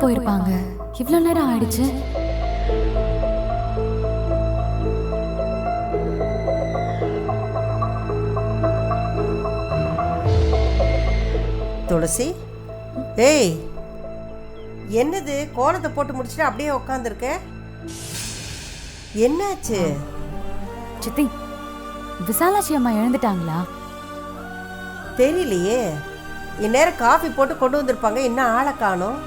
போயிருப்பாங்க? இவ்ளோ நேரம் ஆயிடுச்சு. துளசி, ஏய், என்னது கோலத்தை போட்டு முடிச்சுட்டு அப்படியே உட்காந்துருக்க? என்னாச்சு? சித்தி, விசாலாட்சி அம்மா எழுந்துட்டாங்களா? தெரியலையே. இந்நேரம் காஃபி போட்டு கொண்டு வந்திருப்பாங்க, இன்னும் ஆளை காணோம்.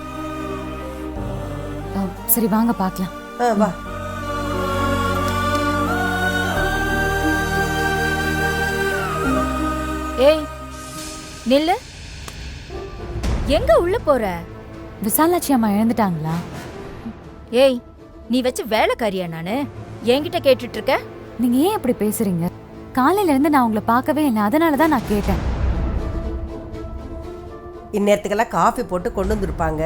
சரி வாங்க பார்க்கலாம். வா. ஏய் நில்லு, எங்க உள்ள போற? விசாலாட்சி அம்மா எழுந்துட்டாங்களா? ஏய், நீ வச்சு வேலைக்காரியா? நானு என்கிட்ட கேட்டுட்டு இருக்க? நீங்க ஏன் இப்படி பேசுறீங்க? காலையில இருந்து நான் உங்களை பார்க்கவே இல்லை, அதனாலதான் நான் கேட்டேன். இந்நேரத்துக்கெல்லாம் காஃபி போட்டு கொண்டு வந்திருப்பாங்க,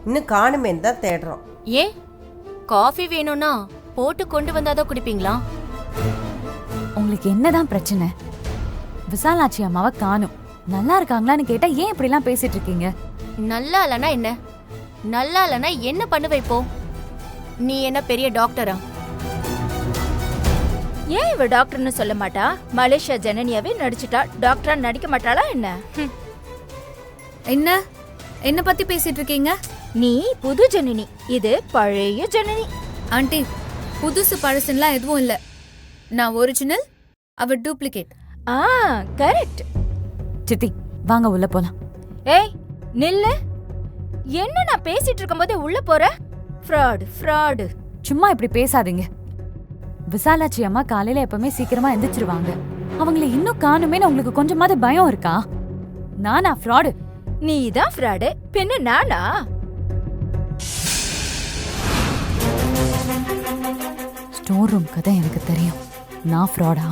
இன்னும் காணுமேன்னு தான் தேடுறோம். ஏன் காஃபி வேணும்னா போட்டு கொண்டு வந்தாதான் குடிப்பீங்களா? உங்களுக்கு என்னதான் பிரச்சனை? விசாலாட்சி அம்மாவை காணும். நல்லா இருக்காங்களான்னு கேட்டா ஏன் இப்படி எல்லாம் பேசிட்டு இருக்கீங்க? நல்லா இல்லனா என்ன? நல்லா இல்லனா என்ன பண்ண வைப்போ? நீ என்ன பெரிய டாக்டரா? ஏன் இவ டாக்டர்னு சொல்ல மாட்டா? மலேசியா ஜனனியாவே நடிச்சுட்டா, டாக்டரா நடிக்க மாட்டாளா என்ன? என்ன என்ன பத்தி பேசிட்டு இருக்கீங்க? நீ புது ஜனனி, இது பழைய ஜனனி. ஆண்டி, புதுசு பழசுலாம் எதுவும் இல்ல. நான் ஒரிஜினல், அவ டூப்ளிகேட். கரெக்ட். சித்தி வாங்க உள்ள போலாம். ஏய் நில்லு, என்ன நான் பேசிட்டு இருக்கும்போது உள்ள போற? Fraud fraud. சும்மா இப்படி பேசாதீங்க. விசாலாட்சி அம்மா காலையில எப்பவுமே சீக்கிரமா எந்திரிச்சிருவாங்க. அவங்கள இன்னும் காணுமேன்னு உங்களுக்கு கொஞ்சமாவது பயம் இருக்கா? நானா ஃப்ராடு? நீ தான் ஃப்ராடு, பின்ன நானா? ஸ்டோர் ரூம் கதை எனக்கு தெரியும். நான் ஃப்ராடா?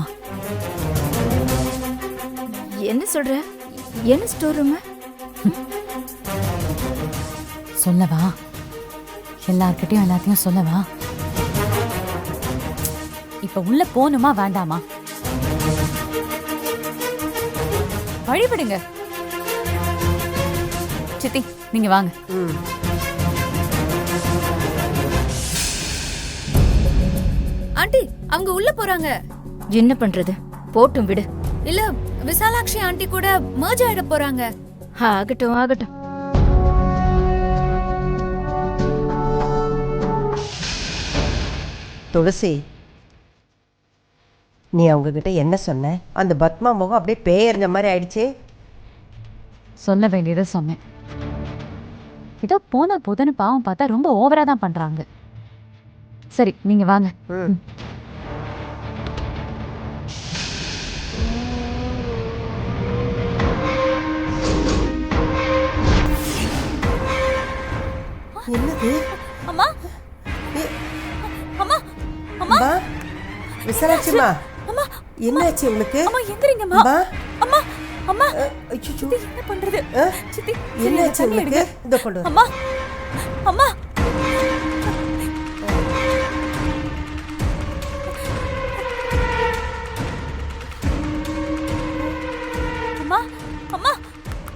என்ன சொல்ற? என்ன ஸ்டோர் ரூம்? சொல்லவா? எல்லார்கிட்டயும் எல்லாத்தையும் சொல்லவா? இப்ப உள்ள போணுமா வேண்டாமா? வழிவிடுங்க. சித்தி நீங்க வாங்க. ஆண்டி, அவங்க உள்ள போறாங்க. என்ன பண்றது? போட்டும் விடு. இல்ல, விசாலாட்சி ஆண்டி கூட மர்ஜ் ஆயிட போறாங்க. ஆகட்டும் ஆகட்டும். துளசி, நீ அவங்க கிட்ட என்ன சொன்ன? அந்த பத்மா முகம் அப்படியே பேயறிஞ்ச மாதிரி ஆயிடுச்சு. சொல்ல வேண்டியதை சொன்னேன். இதோ போன போதுன்னு பாவம் பார்த்தா ரொம்ப ஓவரா தான் பண்றாங்க. சரி நீங்க வாங்க. என்னது? அம்மா அம்மா அம்மா, விசாலாட்சிமா, என்னாச்சு உங்களுக்கு? அம்மா எந்திரிங்கம்மா. அம்மா அம்மா, அச்சச்சோ, என்ன பண்றது? சித்தி, என்னாச்சு உங்களுக்கு? இத கொண்டு வா. அம்மா அம்மா. அம்மா அம்மா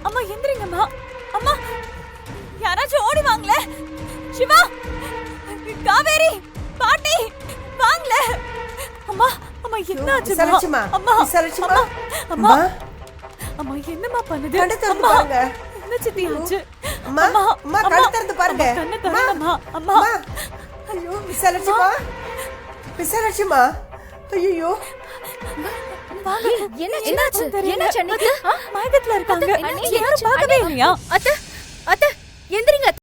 அம்மா எந்திரிங்கம்மா. அம்மா, யாராச்சும் ஓடி வாங்களே. சிவா, காவேரி, பாட்டி வாங்களே. அம்மா அம்மா என்னாச்சு? விசாலாட்சிமா, அம்மா விசாலாட்சிமா, அம்மா அம்மா என்னம்மா பண்ணுது? கண்ணை திறந்து பாருங்க. என்ன சித்தி ஆச்சு? அம்மா, அம்மா கண்ணை திறந்து பாருங்க. கண்ணை திறந்தம்மா. அம்மா, ஐயோ விசாலாட்சிமா, விசாலாட்சிமா, ஐயோ. என்னாச்சு? என்னாச்சு அன்னைக்கு? மயக்கத்துல இருக்காங்க. அண்ணி, யாரும் பார்க்கவே இல்லையா? அத்தை அத்தை எந்திரிங்க.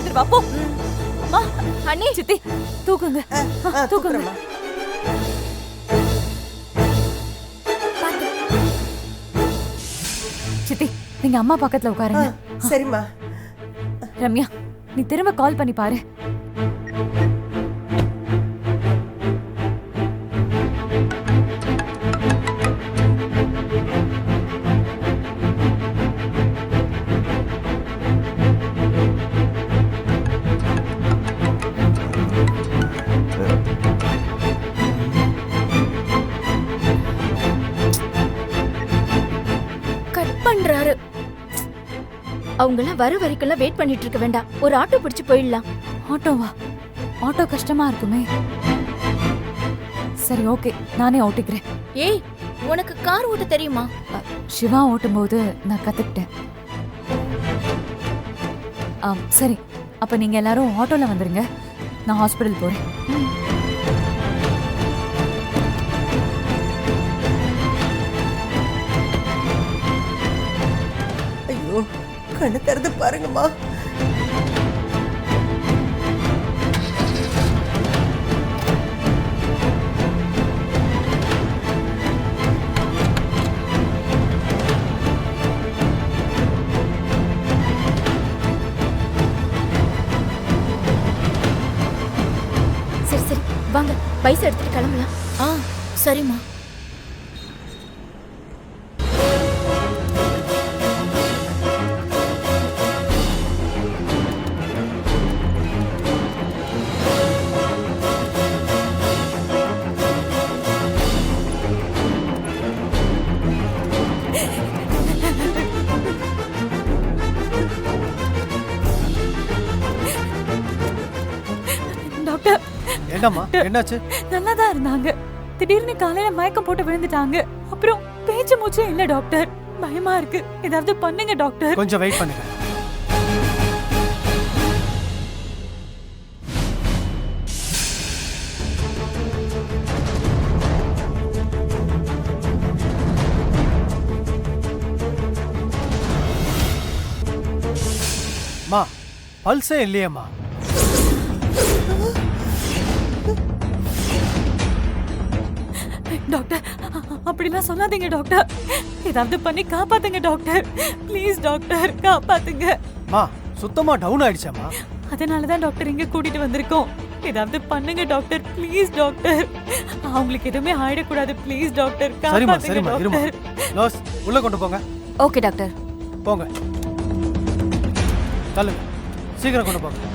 எடுத்துட்டு வா போ. அம்மா அண்ணி சித்தி தூக்குங்க. தூக்குங்க. தூக்குறேம்மா. சித்தி நீங்க அம்மா பக்கத்துல உட்காருங்க. சரிம்மா. ரம்யா நீ திரும்ப கால் பண்ணி பாரு. கட் பண்றாரு. அவங்கெல்லாம் வர வரைக்கும் வெயிட் பண்ணிட்டு இருக்க வேண்டாம். ஒரு ஆட்டோ பிடிச்சு போயிடலாம். ஆட்டோவா? ஆட்டோ கஷ்டமா இருக்குமே. சரி ஓகே, நானே ஓட்டிக்கிறேன். ஏய் உனக்கு கார் ஓட்ட தெரியுமா? சிவா ஓட்டும்போது நான் கத்துக்கிட்டேன். சரி அப்ப நீங்க எல்லாரும் ஆட்டோல வந்துருங்க, நான் ஹாஸ்பிடல் போறேன். ஐயோ, கண்ணு திறந்து பாருங்கம்மா. சரி சரி வாங்க, பைசா எடுத்துட்டு கிளம்பலாம். ஆ சரிம்மா. டாக்டர் என்னம்மா என்னாச்சு? நல்லாதான் இருந்தாங்க. திடீர்னு காலையில மயக்கம் போட்டு விழுந்துட்டாங்க. அப்புறம் பேச்சு மூச்சே இல்ல டாக்டர். பயமா இருக்கு, ஏதாவது பண்ணுங்க டாக்டர். கொஞ்சம் வெயிட் பண்ணுங்க. மா பல்ஸே இல்லையேம்மா. டாக்டர் அப்படிலாம் சொல்லாதீங்க டாக்டர். ஏதாவது பண்ணி காப்பாத்துங்க டாக்டர். ப்ளீஸ் டாக்டர் காப்பாத்துங்க. மா சுத்தமா டவுன் ஆயிடுச்சாம்மா. அதனாலதான் டாக்டர் இங்க கூட்டிட்டு வந்திருக்கோம். ஏதாவது பண்ணுங்க டாக்டர், ப்ளீஸ் டாக்டர். அவங்களுக்கு எதுவுமே ஆயிடக்கூடாது, ப்ளீஸ் டாக்டர் சரிம்மா காப்பாத்துங்க சரிம்மா இருமா. டாக்டர். நர்ஸ் உள்ள கொண்டு போங்க. Okay doctor. போங்க தள்ளுங்க, சீக்கிரம் கொண்டு போங்க.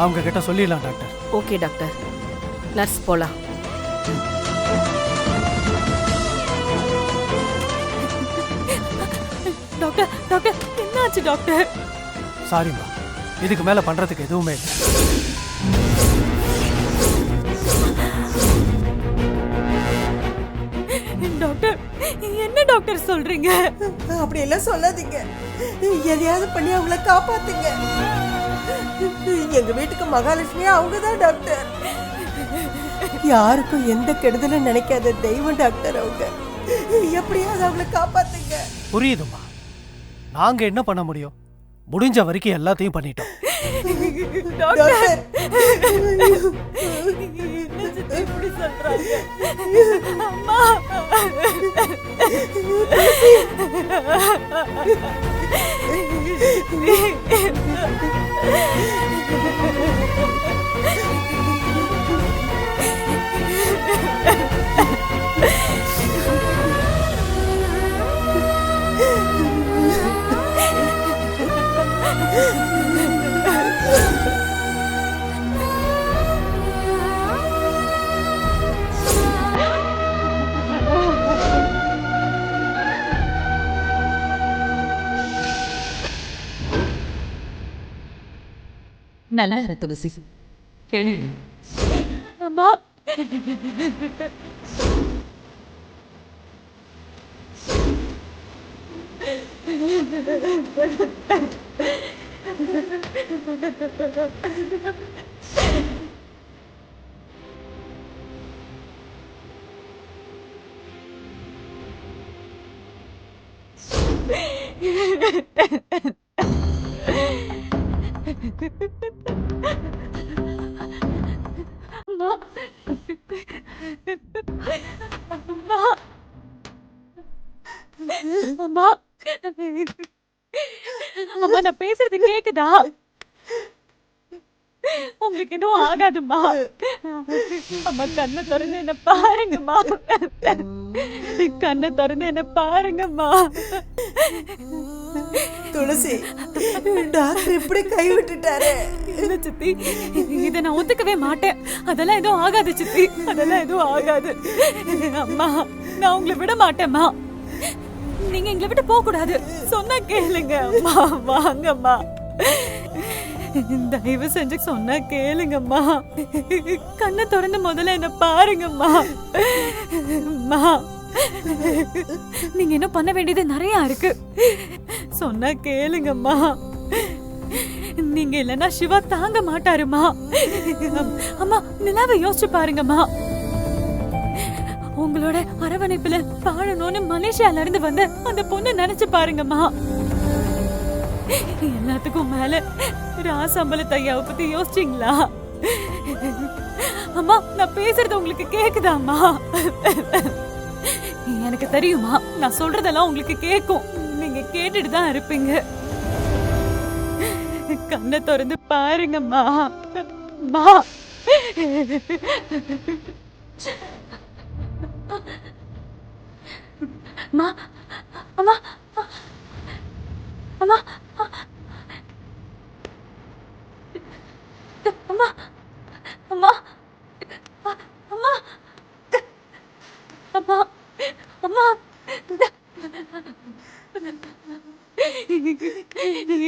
அவங்க கிட்ட சொல்லிடலாம் டாக்டர். Okay doctor. நர்ஸ் போலாம். டாக்டர் டாக்டர் என்னாச்சு டாக்டர்? சாரிம்மா, இதுக்கு மேல பண்றதுக்கு எதுவுமே இல்லை. டாக்டர் என்ன டாக்டர் சொல்றீங்க? அப்படியெல்லாம் சொல்லாதீங்க. எதையாவது பண்ணி அவங்கள காப்பாத்துங்க. எங்க வீட்டுக்கு மகாலட்சுமியா அவங்க தான் டாக்டர். யாருக்கும் எந்த கெடுதலும் நினைக்காத தெய்வம் டாக்டர் அவங்க. எப்படியாவது அவங்கள காப்பாத்துங்க. புரியுதுமா, நாங்க என்ன பண்ண முடியும்? முடிஞ்ச வரைக்கும் எல்லாத்தையும் பண்ணிட்டோம். டாக்டர் இப்படி சொல்றாங்க. அம்மா நல்லா இரு துளசி, கேளு. அம்மா அம்மா அம்மா நான் பேசுறது கேக்குதா? உங்களுக்கு இன்னும் ஆகாதும்மா. அம்மா கண்ணை திறந்து என்ன பாருங்கம்மா. கண்ணை திறந்து என்ன பாருங்கம்மா. துளசி, டாக்டர் இப்படி கை விட்டுட்டாரு. இல்ல சித்தி, இதை நான் ஒத்துக்கவே மாட்டேன். அதெல்லாம் எதுவும் ஆகாது சித்தி, அதெல்லாம் எதுவும் ஆகாது. அம்மா நான் உங்களை விட மாட்டேம்மா. நீங்க எங்களை விட்டு போக கூடாது. சொன்னா கேளுங்க அம்மா. வாங்கம்மா, தயவு செஞ்சு சொன்னா கேளுங்கம்மா. கண்ணை திறந்து முதல்ல என்ன பாருங்கம்மா. அம்மா நீங்க என்ன பண்ண வேண்டியது நிறைய இருக்கு. சொன்னா கேளுங்கம்மா. நீங்க இல்லைன்னா சிவா தாங்க மாட்டாருமா. அம்மா நிலாவை யோசிச்சு பாருங்கம்மா. உங்களோட அரவணைப்புல வாழணும்னு மலேசியால இருந்து வந்த அந்த பொண்ணு நினைச்சு பாருங்கம்மா. எல்லாத்துக்கும் மேல ராசம்பள ஐயாவை பத்தி யோசிச்சீங்களா? அம்மா நான் பேசுறது உங்களுக்கு கேக்குதாம்மா? எனக்கு தெரியுமா, நான் சொல்றதெல்லாம் உங்களுக்கு கேக்கும். நீங்க கேட்டுட்டு தான் இருப்பீங்க. கண்ணை திறந்து பாருங்கம்மா. அம்மா அம்மா அம்மா அம்மா அம்மா அம்மா அம்மா அம்மா அம்மா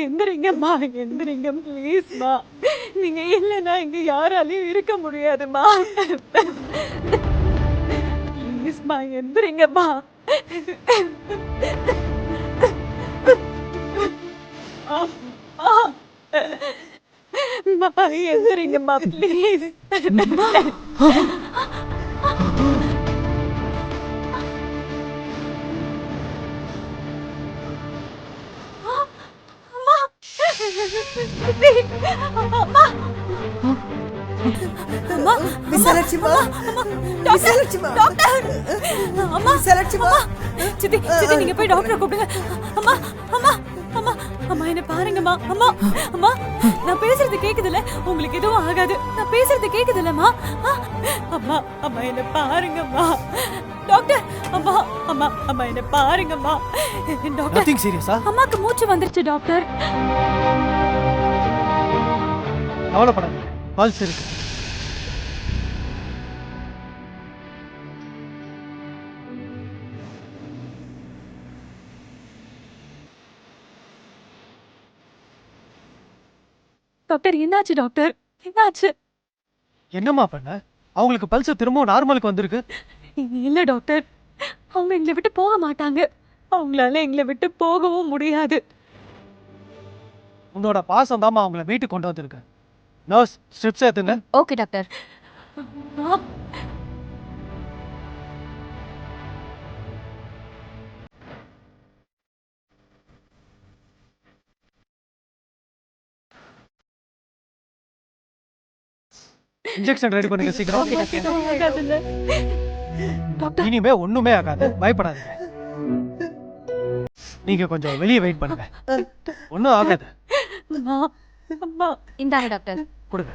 எந்திரிங்கம்மா, எந்திரிங்க ப்ளீஸ்மா. நீங்க இல்லைன்னா இங்க யாராலையும் இருக்க முடியாதுமா. ப்ளீஸ்மா எந்திரிங்கம்மா. எந்திரிங்கம்மா ப்ளீஸ். விசாலட்சுமா, விசாலட்சுமா, அம்மா விசாலட்சுமா. சித்தி, சித்தி நீங்க போய் டாக்டரை கூப்பிடுங்க. அம்மா அம்மா அம்மா அம்மா என்ன பாருங்கம்மா. அம்மா அம்மா நான் பேசுறது கேக்குதுல? உங்களுக்கு எதுவும் ஆகாது. நான் பேசுறது கேக்குதுல்லம்மா? அம்மா அம்மா என்ன பாருங்கம்மா. டாக்டர் அம்மா அம்மா அம்மா என்ன பாருங்கம்மா. டாக்டர் நதிங் சீரியஸா? அம்மாக்கு மூச்சு வந்துருச்சு டாக்டர். கவலைப்படாத, பல்ஸ் இருக்கு. டாக்டர் என்னாச்சு டாக்டர்? என்னாச்சு? என்னம்மா பண்ண? அவங்களுக்கு பல்ஸ் திரும்பவும் நார்மலுக்கு வந்திருக்கு. இல்ல டாக்டர், அவங்க எங்களை விட்டு போக மாட்டாங்க. அவங்களால எங்களை விட்டு போகவும் முடியாது. உன்னோட பாசம் தாம்மா அவங்கள வீட்டுக்கு கொண்டு வந்திருக்கு. நர்ஸ், ஸ்ட்ரிப்ஸ் ஏத்துங்க. Okay doctor. அம்மா, இன்ஜெக்ஷன் ரெடி பண்ணுங்க சீக்கிரம். எதுவும் ஆகாதுல்ல? டாக்டர், இனிமே ஒண்ணுமே ஆகாது, பயப்படாதீங்க. நீங்க கொஞ்சம் வெளியே வெயிட் பண்ணுங்க, ஒண்ணும் ஆகாது. அம்மா, அம்மா. இந்தாங்க டாக்டர். கொடுங்க.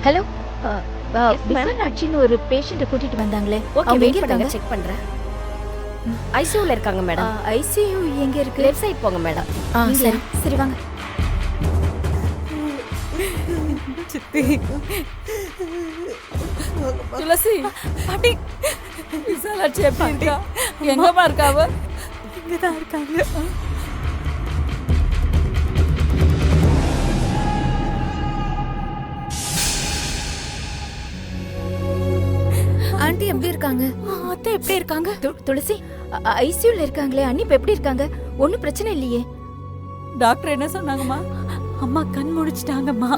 ஹலோ விசாலாட்சின்னு ஒரு பேஷண்ட்டை கூட்டிட்டு வந்தாங்களே. ஓகே, அவங்க வெயிட் எங்க பண்ணுங்க, இருக்காங்க? செக் பண்றேன். ஐசியூல இருக்காங்க மேடம். ஐசியூ எங்க இருக்கு? லெஃப்ட் சைடு போங்க மேடம். சரி சரி வாங்க. சித்தி. துளசி, பாட்டி. விசாலாட்சி எப்படி இருக்கா? எங்கம்மா இருக்காவ? இங்கதான் இருக்காங்க. ஆண்டி எப்படி இருக்காங்க? அத்தை எப்படி இருக்காங்க? துளசி ஐசியூல இருக்காங்களே. அண்ணி இப்ப எப்படி இருக்காங்க? ஒன்னும் பிரச்சனை இல்லையே? டாக்டர் என்ன சொன்னாங்கம்மா? அம்மா கண் முழிச்சிட்டாங்கம்மா.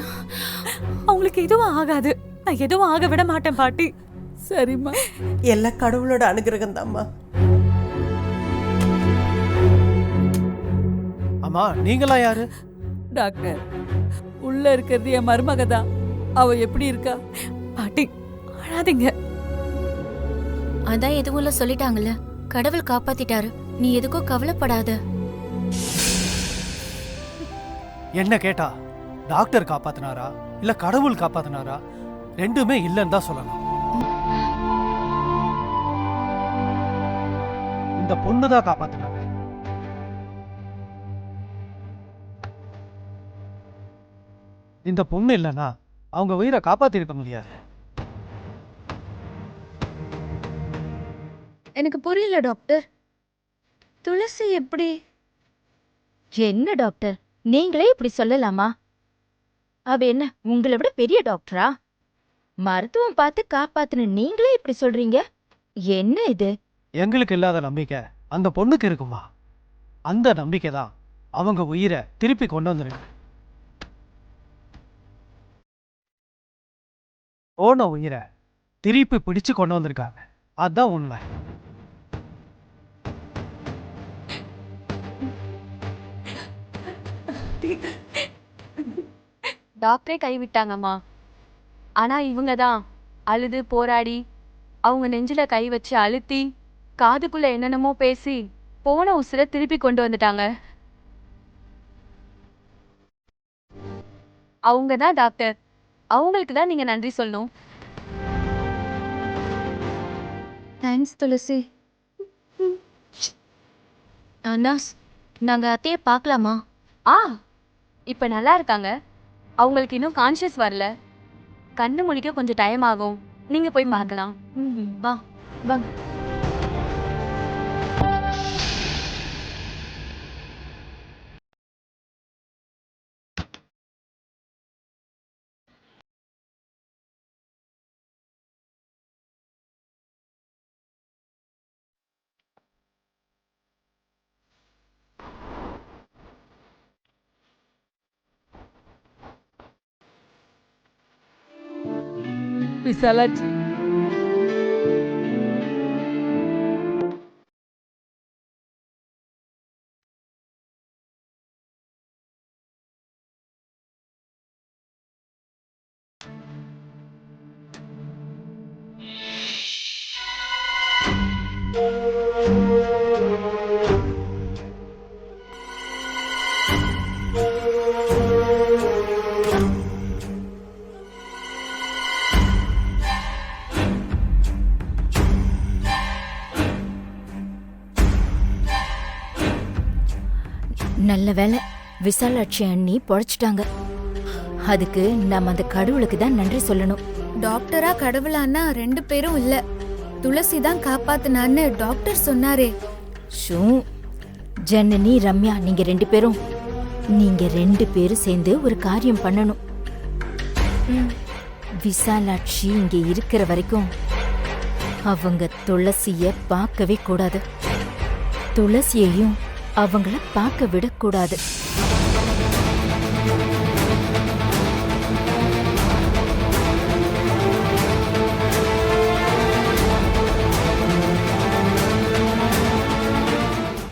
அவங்களுக்கு எதுவும் ஆகாது. நான் எதுவும் ஆக விட மாட்டேன் பாட்டி. சரிம்மா. எல்லா கடவுளோட அனுகிரகம் தான்மா. அம்மா, நீங்களா யாரு? டாக்டர், உள்ள இருக்கிறது என் மருமக தான். அவ எப்படி இருக்கா? பாட்டி, அழாதீங்க. அதான் எதுவும் இல்ல சொல்லிட்டாங்கல்ல. கடவுள் காப்பாத்திட்டாரு. நீ எதுக்கும் கவலைப்படாத. என்ன கேட்டா டாக்டர் காப்பாத்தினாரா இல்ல கடவுள் காப்பாத்தினாரா? ரெண்டுமே இல்லன்னு தான் சொல்லணும். இந்த பொண்ணு தான் காப்பாத்தினாங்க. இந்த பொண்ணு இல்லைன்னா அவங்க உயிரை காப்பாத்திருக்க முடியாது. எனக்கு புரியல டாக்டர். துளசி எப்படி? என்ன டாக்டர், நீங்களே இப்படி சொல்லலாமா? அவ என்ன உங்களை விட பெரிய டாக்டரா? மருத்துவம் பார்த்து காப்பாத்துன நீங்களே இப்படி சொல்றீங்க? என்ன இது? எங்களுக்கு இல்லாத நம்பிக்கை அந்த பொண்ணுக்கு இருக்குமா? அந்த நம்பிக்கை தான் அவங்க உயிரை திருப்பி கொண்டு வந்துருக்கு. போன உயிரை திருப்பி பிடிச்சு கொண்டு வந்திருக்காங்க. அதான் உண்மை. டாக்டரே கைவிட்டாங்கம்மா. ஆனா இவங்க தான் அழுது போராடி அவங்க நெஞ்சில கை வச்சு அழுத்தி காதுக்குள்ள என்னென்னமோ பேசி போன உசுரை திருப்பி கொண்டு வந்துட்டாங்க. அவங்க தான் டாக்டர். அவங்களுக்கு தான் நீங்க நன்றி சொல்லணும். தேங்க்ஸ் துளசி. நர்ஸ், நாங்க அத்தைய பார்க்கலாமா? இப்ப நல்லா இருக்காங்க. அவங்களுக்கு இன்னும் கான்ஷியஸ் வரல. கண்ணு முழிக்க கொஞ்சம் டைம் ஆகும். நீங்க போய் பார்க்கலாம். வா வாங்க. விசாலாட்சி, நல்ல வேளை விசாலாட்சி அண்ணி பொழைச்சிட்டாங்க. அதுக்கு நம்ம அந்த கடவுளுக்கு தான் நன்றி சொல்லணும். டாக்டரா கடவுளானா 2 பேரும் இல்ல, துளசி தான் காப்பாத்துனான்னு டாக்டர் சொன்னாரே. ஷூ, ஜனனி ரம்யா, நீங்க 2 பேரும் சேர்ந்து ஒரு காரியம் பண்ணணும். விசாலாட்சி இங்க இருக்கிற வரைக்கும் அவங்க துளசிய பார்க்கவே கூடாது, துளசியையும் அவங்கள பார்க்க விடக்கூடாது.